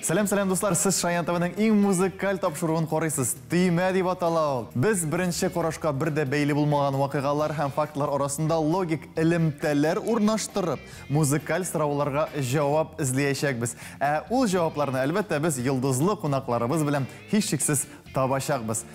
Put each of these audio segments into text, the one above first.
Сәлем достар, сіз Шаян ТВ-нің ең музыкаль тапшыруын қорайсыз. Түйме деп аталау. Біз бірінші қорашқа бірде бейлі болмаған вақиғалар һәм фактлар арасында логик ілімтәлер урнаштырып, музыкаль сұрауларға жауап ізлейшекбіз. Ол жауапларны әлбәттә біз йылдызлы қонақларыбыз білем һичшиксіз табашақбыз.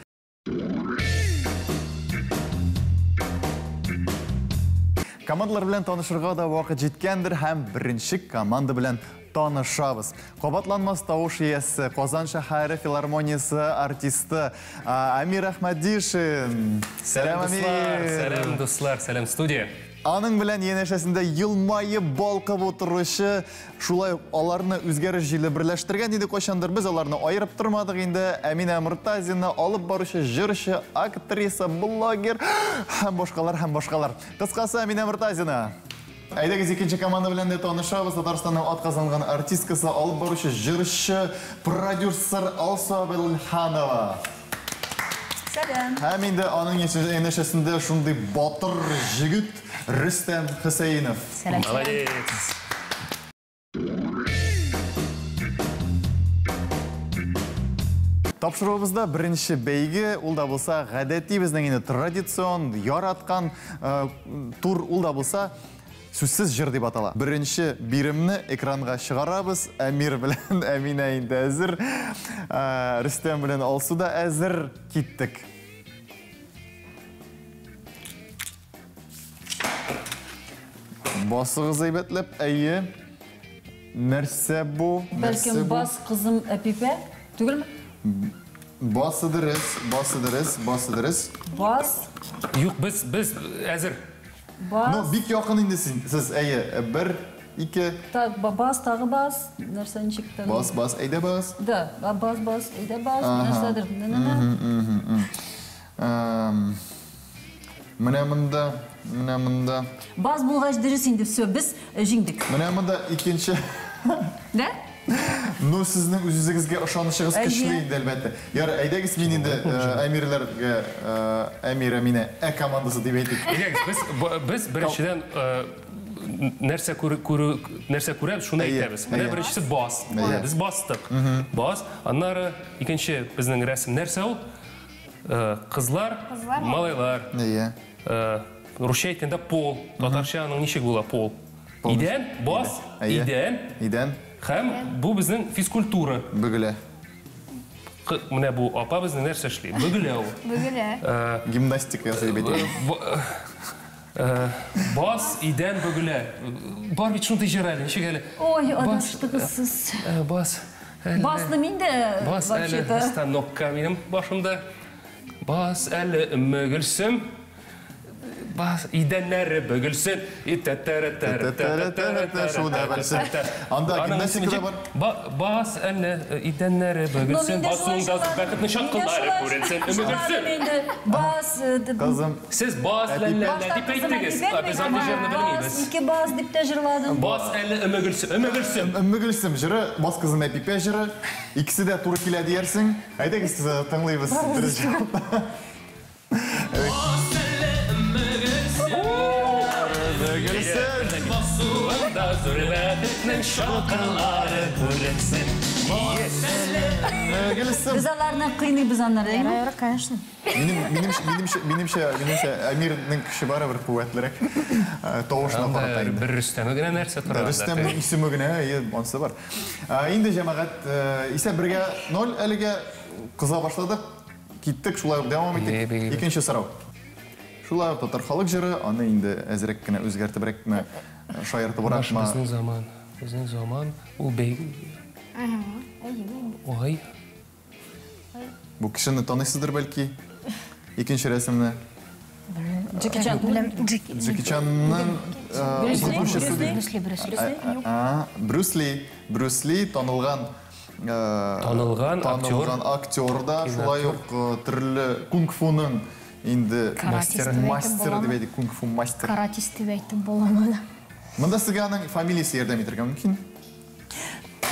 Командалар белән танышырга да вакыт җиткәндер һәм беренче команда белән танышабыз. Кабатланмас тавыш иясе, Казан шәһәре филармониясе артисты Амир Әхмәдишин. Сәлем дуслар, сәлем дуслар, сәлем студия. Аның белән янәшәсендә елмайып балкып утыручы, шулай аларны үзгәреш җиле берләштергән иде кайчандыр. Без аларны аерып тормадык инде. Әминә Мортазина алып баручы җырчы, актриса, блогер һәм башкалар. Кыскасы Әминә Мортазина. Әйдәгез икенче команда белән дә танышабыз. Татарстанның атказанган артисткасы, алып баручы җырчы, продюсер Алса Белханова. Сәлем. Һәм инде аның янәшәсендә шундый батыр җегет Рөстәм Хусейнов. Сәлем. Молодец. Тапшыруыбызда беренче бәйге, ул да булса гадәти безнең инде традицион яраткан тур, ул да булса сүзсез җыр дип атала. Беренче биремне экранга чыгарабыз. Әмир белән Әминә инде әзер, Рөстәм белән Алсу да әзер, киттек. Басыгыз әйбәтләп, әйе. Нәрсә бу? Бәлкем бас кызым Әпипә, түгелме? Басы дөрес. Бас. Юк, без әзер. Бас. Ну, бик якын инде сез, әйе. 1, 2. Бас, тагы бас. Нәрсә ничек? Бас, әйдә бас. Да, бас, әйдә бас. Нәрсәдер. Менә монда. Бас булгач дөрес инде, все, без җиңдек. Менә монда икенче. Да? Ну, сезнең үзегезгә ышанычыгыз көчле инде, әлбәттә. Яр, әйдәгез мин инде Әмирләргә, Әминә командасы дип әйтик. Без беренчедән нәрсә күрәбез, шуны әйтәбез. Менә беренчесе бас. Без бастык. Бас, аннары икенче безнең рәсем нәрсә ул? Кызлар, малайлар. Әйе. Русча әйткәндә пол. Татарча аның ничек була пол? Идән, бас, идән. Һәм бу безнең физкультура. Бөгелә. Менә бу апа безнең нәрсә эшли? Бөгелә ул. Бөгелә. Гимнастика ясый бит. Бас, идән, бөгелә. Бар бит шундый җыр әле, ничек әле? Ой, адаштыгыз сез. Бас. Басны мин дә Бас әле станокка минем башымда. Бас әле мөгелсем. Бас идәннәре бөгелсен. Шуны белсен. Анда гимнастика бар. Бас әле идәннәре бөгелсен. Басуңда бәхетне шаккылары күренсен. Мөгелсен. Бас. Кызым. Сез бас ләллә дип әйттегез. Без анда җырны белмибез. Ике бас дип тә җырладым. Бас әле мөгелсен. Мөгелсем җыры, бас кызым Әпипә җыры. Икесе дә туры килә диярсең. Әйдәгез тыңлыйбыз. Biz аларны кыйныйбыз аннары, әйме? Конечно. Минемчә Әмирнең көче барыбер куәтлерәк. Тавышына карата инде. Бер Рөстәм генә нәрсә тора. Рөстәмнең исеме генә, анысы бар. Инде җәмәгать исә 1-0 әлегә кыза башладык. Киттек, шулай дәвам иттек. Икенче сорау. Шулай татар халык җыры, аны инде әзрәк кенә үзгәртебрәкме, шаяртыбракмы? Безнең заман, ул бәйге. Ой. Бу кешене танысыздыр бәлки. Икенче рәсемне. Джеки Чанның Брюс Ли танылган актер да, шулай ук төрле кунг-фуның инде мастер дип әйтик, кунг-фу мастер. Каратист дип әйтеп буламы? Монда сезгә аның фамилиясе ярдәм итәргә мөмкин?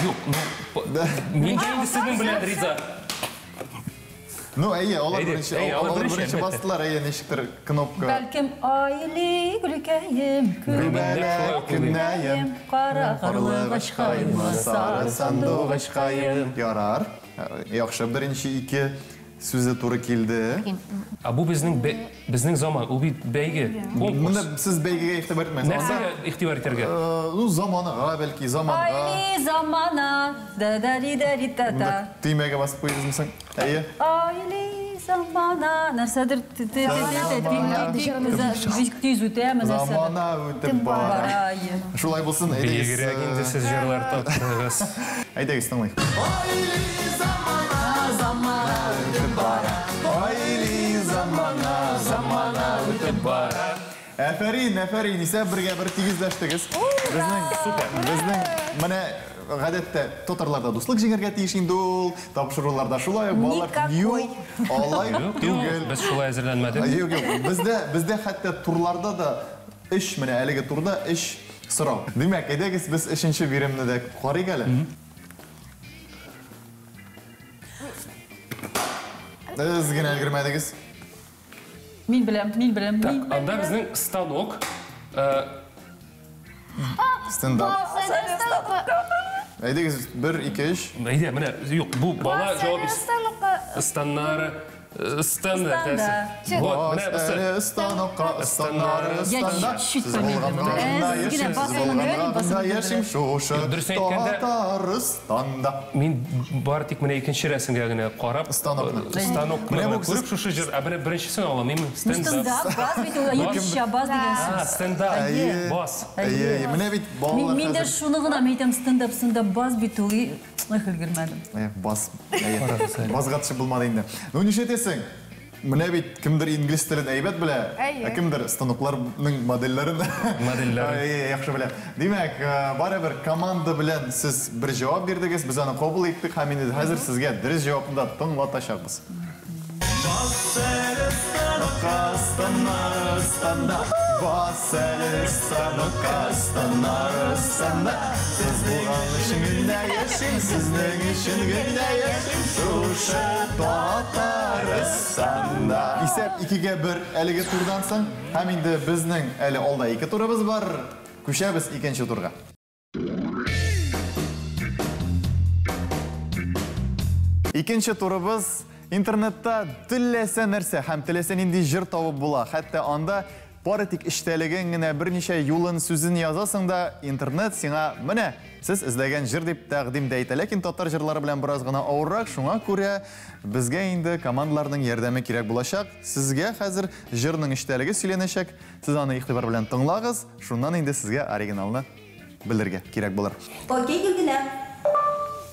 Юк, мин инде сезнең белән риза. Ну, әйе, алар бірінші бастылар, әйе, нешіктір кнопка. Бәлкім айлы күлкәйім, Күбәләк күнәйім, қара қарлы қашқайым, сары санду қашқайым. Ярар. Яқшы, бірінші ике сөзі туры келді. Bu bizning zaman, u beygi. Мұнда сіз бәйгеге иқтибар етмейсіз. Нәрсе иқтибар етерге? Заманыға, бәлки, заманға. Айлы замана, да-да-ри-да-ри-та-та. Түймеге басып қойдыңсың. Әйе. Айлы замана, нәрседір тез өтеміз. Замана өтіп бар. Шулай болсын, әйдегіз. Бейгірек енді сіз жерлар таптыңыз. Әйдегіз, тыңлайық. Айлы замана өтіп бар. Айлы замана өтіп бар. Әфәрин, исә бірге бір тегізләштігіз. Біздің, міне, ғадетті тотарларда дуслық жеңерге тиішінде ол, тапшыруларда шулай, балар алай түгел. Біз шулай әзірленмәді. Бізде хәтті турларда да іш, міне, әлігі турда іш сұрау. Демек, әйдегіз біз үшінші беремді де қарик әлі. Ізген әлгірмәдігіз? Мен білем. Анда біздің станок. Стендап. Әйдегіз, бір, екі, үш. Әйде, міне, бұл бала жауап станнары. Станды. Вот, міне, бұсы. Станокқа, станнары, станда. чуть Сіз болғанға ешім шошы, тоғатары станда. Мен бар тек міне екінші рәсімге ғана қарап. Станокны. Станокны көріп шушы жер. Әбірі біріншісін аламын. Стендап, бас бейті, екінші бас деген сөз. Стендап, бас. Міне бейт балалар Мен де шуны ғына мейтем стендап бас бейті, үлгірмәдім. Бас қатшы болмады енді. Ну, неше етесің? Міне бейт кімдір инглис тілін әйбет біле, кімдір станокларының модельлерін. Яқшы біле. Демек, бары бір команда білен сіз бір жауап бердіңіз, біз аны қобыл еттік, хаминеді әзір сізге дұрыс жауапында тыңлата шақпыз. Бас әлі станокқа, станары станда. Бас әлі станокқа, станары станда. Сіз болған үшін күнде ешім, сіздің үшін күнде ешім. Шушы тоғатары станда. Исәп 2-1 әліге турдан соң, һәм инде біздің әлі алда 2 турыбыз бар. Күшәбіз 2-нче турға. Икенче турыбыз интернетта теләсә нәрсә һәм теләсә нинди җыр табып була. Хәтта анда бары тик эштәлеген генә берничә юлын сүзен язасың да, интернет сиңа менә сез эзләгән җыр дип тәкъдим итә. Ләкин татар җырлары белән бераз гына авыррак, шуңа күрә безгә инде командаларның ярдәме кирәк булачак. Сезгә хәзер җырның эштәлеге сөйләнәчәк. Сез аны игътибар белән тыңлагыз, шуннан инде сезгә оригиналны белергә кирәк булыр. Окей, Гөлгенә.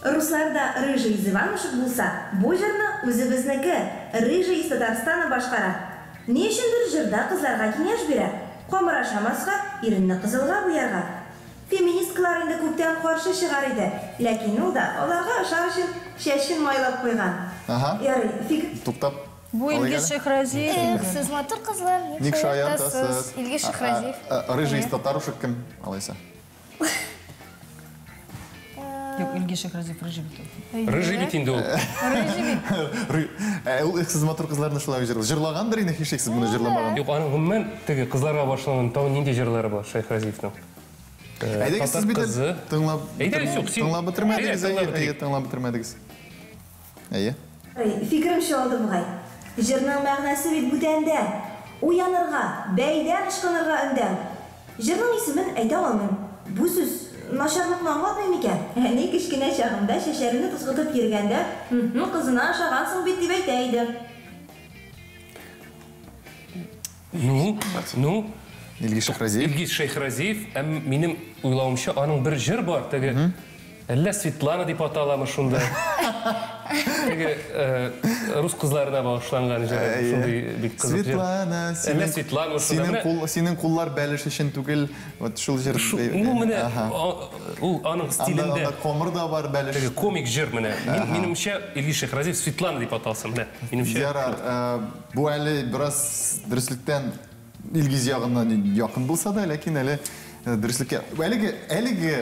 Русларда Рыжий из Иванушек булса, бу җырны үзебезнеке Рыжий из Татарстана башкара. Ни өчендер җырда кызларга киңәш бирә. Камыр ашамаска, иренне кызылга буярга. Феминисткалар инде күптән каршы чыгар иде, ләкин ул да аларга ошар өчен чәчен майлап куйган. Ярый, туктап. Бу Илгиз Шәйхразиев. Сез матур кызлар, ник шаяртасыз? Илгиз Шәйхразиев. Рыжий из Татарушек кем алайса? Yok, Илгиз Шәйхразиев Рыжий бит. Рыжий бит инде ул. Ул сез матур кызларны шулай җырлагандыр инде, һичшиксез моны җырламаган. Юк, аның гомумән теге кызларга башлаган тагын нинди җырлары бар Шәйхразиевның. Әйдәгез сез бит тыңлап бетермәдегез. Әйе. Фикеремчә алды бугай. Җырның мәгънәсе бит бүтәндә. Уянырга, бәйдән ышкынырга өндән. Җырның исемен әйтә алмыйм. Бу сүз нашарлыкны аңлатмыйм икән. Әни кечкенә чагымда шәшәрне тузгытып йөргәндә, кызына ашагансың бит дип әйтә иде. Ну, Илгиз Шәйхразиев. Илгиз Шәйхразиев, минем уйлавымча, аның бер җыр бар, теге әллә Светлана дип аталамы шунда. Теге рус кызларына багышланган җыр, шундый бик кызык җыр. Светлана, синең куллар бәлеш өчен түгел, вот шул җыр. Ну, менә ул аның стилендә. Анда комыр да бар бәлеш. Теге комик җыр менә. Минемчә Илгиз Шәйхразиев Светлана дип аталсын, менә. Минемчә. Ярар, бу әле бераз дөреслектән Илгиз ягына якын булса да, ләкин әле дөреслеккә. Әлеге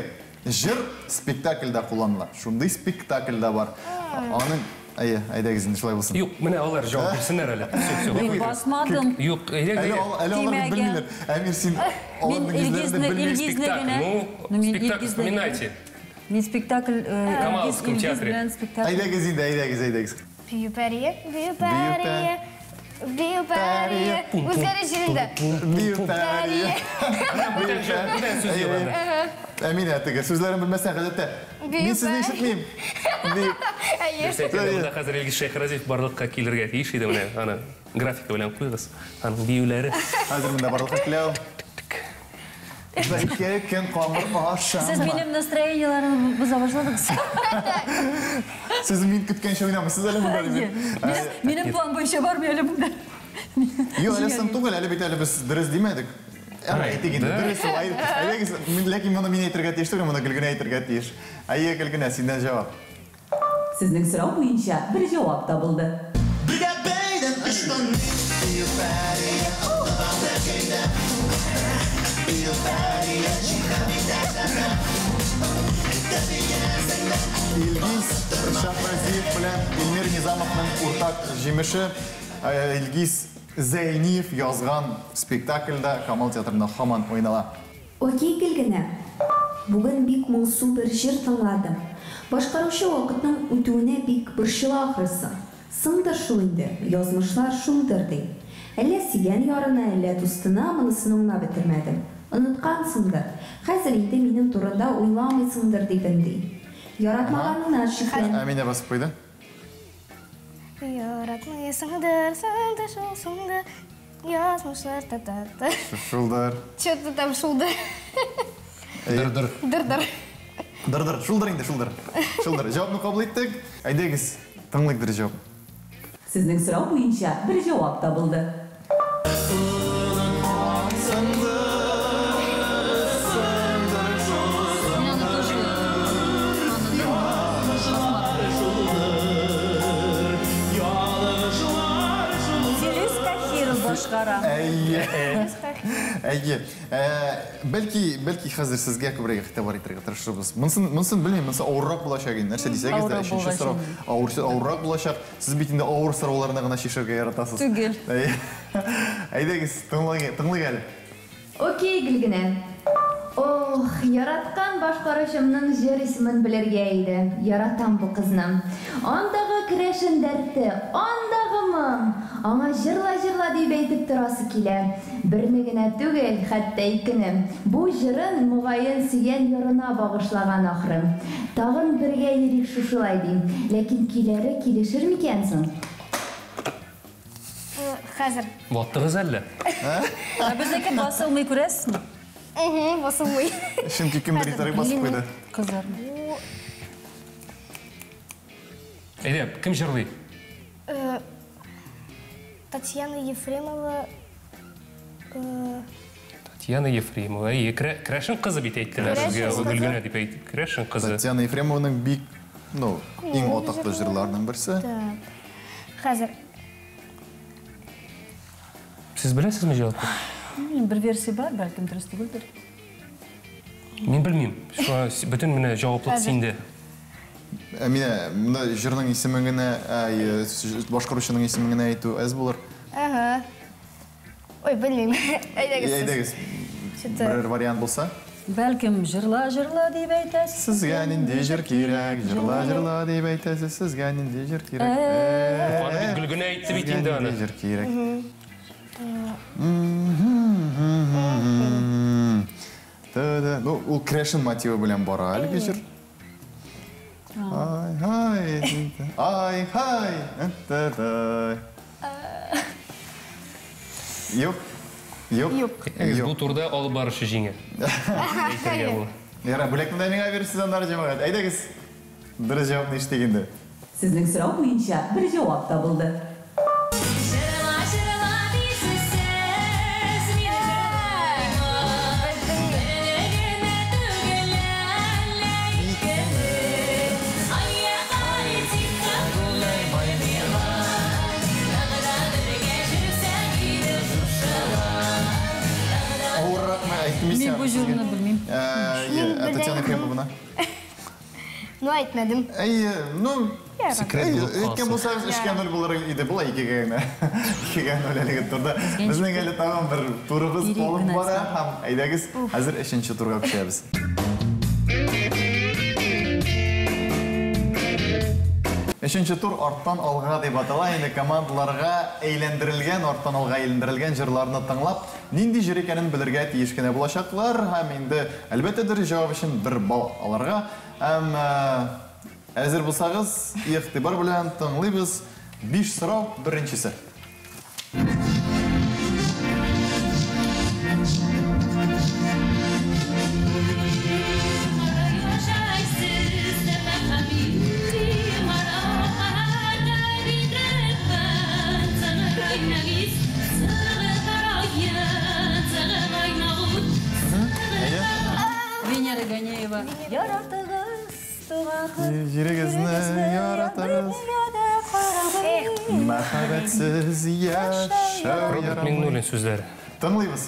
җыр спектакльдә кулланыла. Шундый спектакльдә бар. Аның Айдагыз инде шулай булсын. Юк, менә алар җавап бирсеннәр әле. Мин басмадым. Юк, Әле алар белмиләр. Әмир син аларның йөзләрендә белмиләр. Спектакль вспоминайте. Мин спектакль Камаловском театре. Айдагыз инде, айдагыз. Büyüperiye, büyüperiye, büyüperiye. Uzgarı şirinde. Büyüperiye. Бүтән сүз яланды. Әмин әтеге, сүзләрен белмәсәң гадәттә. Мин сезне ишетмим. Берсәйтәдә хәзер Илгиз Шәйхразиев барлыкка килергә тиеш иде менә, аны графика белән куйгыз. Аның биюләре. Хәзер монда барлыкка киләү. Бәлки көн камыр аша. Siz benim настроенияларымı боза башладыңыз. Siz мин көткәнчә уйнамыйсыз әле монда дип. Benim план буенча бармый әле монда. Юк, әле сын түгел, әле бит әле без дөрес димәдек. Әйтик инде, дөрес ул. Әйдәгез, ләкин моны мин әйтергә тиеш түгел, моны Гөлгенә әйтергә тиеш. Әйе, Гөлгенә, синдән җавап. Сезнең сорау буенча бер җавап табылды. Илгиз Шәйхразиев белән Илмир Низамовның уртак җимеше Илгиз Зәйниев язган спектакльдә Камал театрында һаман уйнала. Окей, Гөлгенә. Бүген бик моңсу бер җыр тыңладым. Башкаручы вакытның үтүенә бик борчыла ахрысы. Сындыр шул инде, язмышлар шулдыр ди. Әллә сөйгән ярына, әллә дустына монысын аңлап бетермәдем. Оныткансыңдыр. Хәзер инде минем турында уйламыйсыңдыр дидем ди. Яратмаганыңнан шиклән. Әминә басып куйды. Yaratmayasındır, sındır şulsundur. Yazmışlar ta-ta-ta. Шулдыр. Что-то там шулдыр. Дыр-дыр. Дыр-дыр. Дыр-дыр, шулдыр инде, шулдыр. Шулдыр. Җавапны кабул иттек. Әйдәгез, тыңлыйк җавап. Сезнең сорау буенча бер җавап табылды. Әйе. Бәлки хәзер сезгә күбрәк игътибар итәргә тырышырбыз. Монысын белмим, монысы авыррак булачак инде. Нәрсә дисәгез дә, өченче сорау авыррак булачак. Сез бит инде авыр сорауларны гына чишергә яратасыз. Түгел. Әйдәгез, тыңлыйк әле. Окей, Гөлгенә. Ох, яраткан башкаручымның җыр исемен белергә иде. Яратам бу кызны. Андагы керәшен дәрте, андагы моң. Аңа җырла дип әйтеп торасы килә. Берне генә түгел, хәтта икене. Бу җырын мугаен сөйгән ярына багышлаган ахры. Тагын бергә йөрик шушылай ди. Ләкин киләре килешер микән соң? Хәзер. Ваттыгыз әллә? Безнеке басылмый күрәсезме? Басылмый. Чөнки кемдер итәргә басып куйды. Кызлар. Әйдә, кем җырлый? Татьяна Ефремова. Татьяна Ефремова. Крәшин кызы бит әйттеләр сезгә, Гөлгенә дип әйтте. Крәшин кызы. Татьяна Ефремованың бик, иң атаклы җырларының берсе. Хәзер. Сез беләсезме җавапны? Бер версия бар, бәлкем дөрес түгелдер. Мин белмим. Шуңа бөтен менә җаваплык синдә. Әминә, монда җырның исемен генә, башкаручының исемен генә әйтү әз булыр. Ой, белмим. Әйдәгез. Бер вариант булса? Бәлкем җырла дип әйтәсез. Сезгә нинди җыр кирәк? Җырла дип әйтәсез. Сезгә нинди җыр кирәк? Аны бит Гөлгенә әйтте бит инде аны. Җыр кирәк. Ул крәшин мотивы белән бара әлеге җыр. Ай. Юк. Бу турда алып барышы җиңә. Әйтергә була. Яра, бүләкне дә миңа бирсез аннары җәмәгать. Әйдәгез. Дөрес җавапны иштегәндә. Сезнең сорау буенча бер җавап табылды. Мин бу җырны белмим. Татьяна Ефремовна. Ну айтмадым. Өткен болсаңыз үшкен нөл болар еді бұл екіген нөл тұрды. Біздің әлі тағам бір турыбыз болып бара. Айдағыз, әзір үшінші турға көшеміз. Үшінші тур арттан алға деп атала, енді командаларға әйлендірілген, арттан алға әйлендірілген жырларны тыңлап, нинди жыр екенін білірге тиешкене болашақлар, һәм енді әлбәттедір жауап үшін бір бал аларға. Әзір болсағыз, иқтибар білән тыңлайбыз 5 сұрау біріншісі. Венера Ганяева. Яратығыз, туғақыз, Жүрегізні яратығыз, махаббатсыз яшау Роберт ярамай. Меңнулин сөздері. Тыңлайбыз.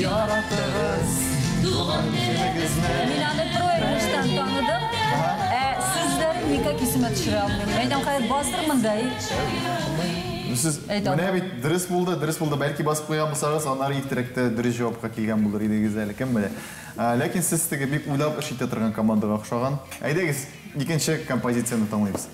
Яратығыз, туған жүрегізні. Мен аны бір ойрыштан таныдым. Сөздерін никак есіме түсіре алмаймын. Мен қайыр бастырмындай. Сіз міне бейт дұрыс болды, бәлкі басып қойған болсағыз, анар ектіректі дұрыс жауапқа келген болыр едегіз әлі кім біле. Ләкин сіз тігі бек ойлап үш ете тұрған командаға ұқшаған. Әйдегіз, екінші композицияны таңлайбыз.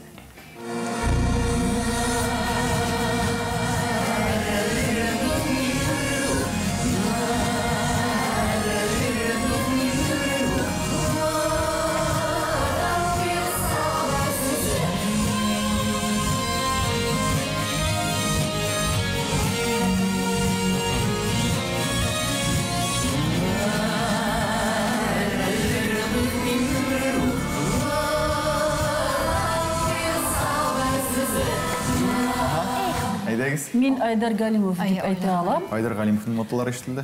Мен Айдар Галимов деп айта алам. Айдар Галимовтың ноталары ештілді?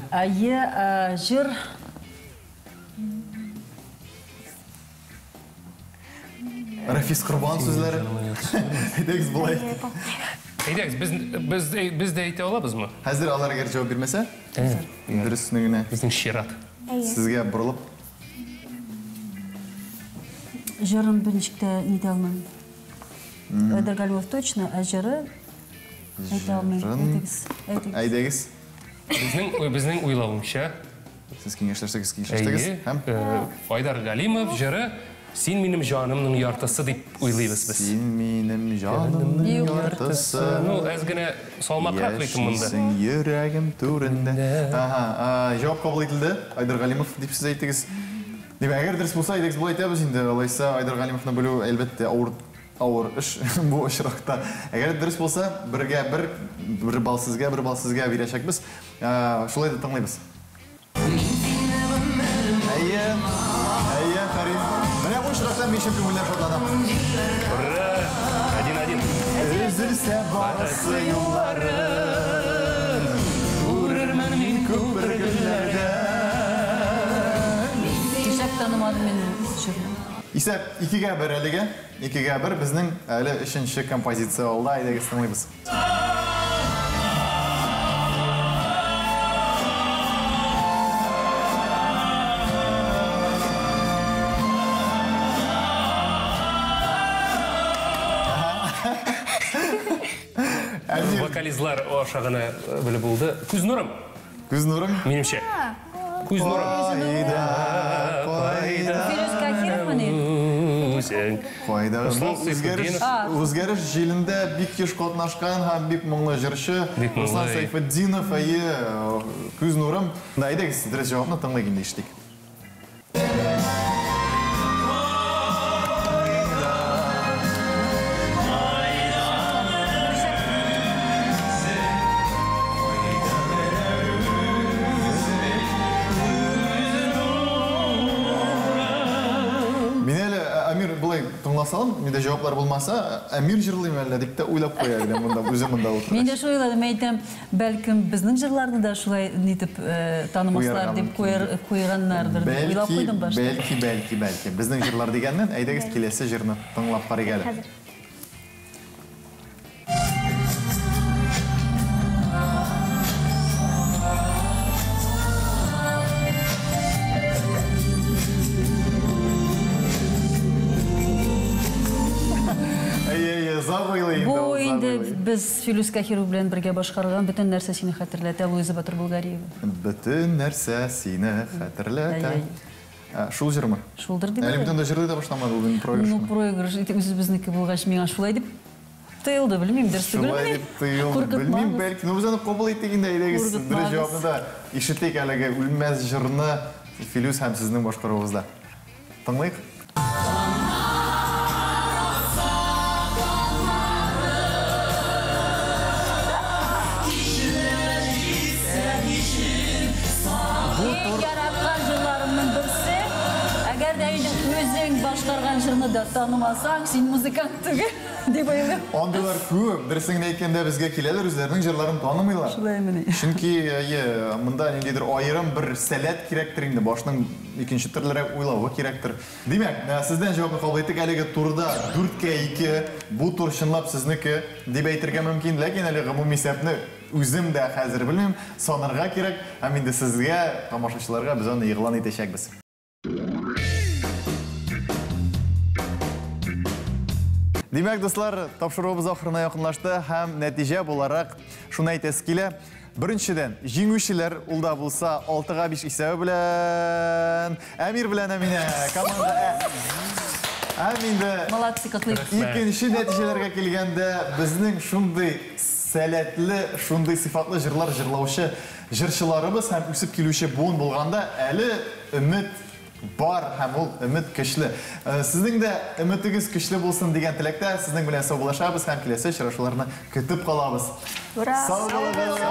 Жыр Рафис Құрбан сөзлері. Айдегіз бұлай. Айдағыз, біз де айта алабыз ма? Әзір алар егер жауап бермесе? Дұрыс түсінігіне. Біздің шират. Сізге бұрылып. жырын біріншікті нете алмаймын. Айдар Галимов точно, а жыры айта алмаймын. Айдегіз. Біздің ойлауымша. Сіз кеңештірсіз. Айдар Галимов жыры «Сен менің жанымның яртысы» деп ойлаймыз біз. Сен менің жанымның яртысы. Әзгіне салмақырақ дейтін мұнда. Яшисің жүрегім турында. Жауап қабыл етілді. Айдар Галимов деп сіз айтыңыз. Әгер дұрыс болса, айдегіз бұл айтабыз енді. Олайса Айдар Галимовны білу әлбетте ауыр іш бұл ұшырақта. Әгер дұрыс болса, бір бал сізге берешекпіз. Шулайды тыңлайбыз. Қарим. Міне бұл ұшырақта мен шемпен өлер шотланам. Ура! 1-1. Үзілсе бағысы юлларын, көрермен мен көпір гүллерді. Тешек танымадым мен жүрмін. Исәп, 2-1 әліге. 2-1 біздің әлі үшінші композиция олда. Айдағыз тыңлайбыз. Вокализлар ошағына білі болды. Күз нұрым. Күз нұрым? Менімше. Күз нұрым. Фирuz Кахиров міне? Қойда. Өзгеріш желінде бик еш қатнашқан, бик мұңлы жыршы. Руслан Сайфеддинов Күз нұрым. Айдағыз, дұрыс жауапны тыңлайгенде іштік. Тыңласалым, менде жауаплар болмаса, әмір жырлайым әлі деп те ойлап қояды, өзі мұнда отырды. Мен де шо ойладым, әйтем, бәлкім біздің жырларды да шулай нетіп танымаслар деп қойғаннардыр деп ойлап қойдым башта. Бәлки. Біздің жырлар дегеннен, әйдәгіз келесі жырны тыңлап қарай келі. Biz Филүс Кахиру белән бергә башкарган бөтен нәрсә сине хәтерләтә Луиза Батыр Булгариева. Бөтен нәрсә сине хәтерләтә. Шул җырмы? Шулдыр дип. Әле бөтен дә җырлый да башламады ул инде проигрыш. Ну, проигрыш үзебезнеке булгач миңа шулай дип тыелды, белмим, дөрес түгелме? Шулай дип тыелды. Белмим, бәлки, ну, без аны кабул иттек инде, әйдәгез. Дөрес җавапны да ишетик әлеге үлмәс җырны Филүс һәм сезнең башкаруыгызда. Тыңлыйк. Яраткан җырларымның берсе, әгәр дә үзең башкарган җырны да танымасаң, син музыкант түгел дип уйлыйм. Андыйлар күп, дөресен әйткәндә безгә киләләр, үзләренең җырларын танымыйлар. Шулаймыни. Чөнки монда ниндидер аерым бер сәләт кирәктер инде, башның икенче төрлерәк уйлавы кирәктер. Димәк, сездән җавапны кабул иттек, әлеге турда 4-2, бу тур чынлап сезнеке дип әйтергә мөмкин, ләкин әле гомуми исәпне үзем дә хәзер белмим, санарга кирәк, һәм инде сезгә, тамашачыларга без аны игълан итәчәкбез. Димәк, дуслар, тапшыруыбыз ахырына якынлашты һәм нәтиҗә буларак шуны әйтәсе килә. Беренчедән, җиңүчеләр ул да булса 6-5 исәбе белән Әмир белән Әминә команда. Молодцы, котлыйк. Икенче нәтиҗәләргә килгәндә, безнең шундый сәләтле, шундый сыйфатлы җырлар җырлаучы җырчыларыбыз һәм үсеп килүче буын булганда, әле өмет бар һәм ул өмет көчле. Сезнең дә өметегез көчле булсын дигән теләктә сезнең белән саубуллашабыз һәм киләсе очрашуларны көтеп калабыз. Сау булыгыз!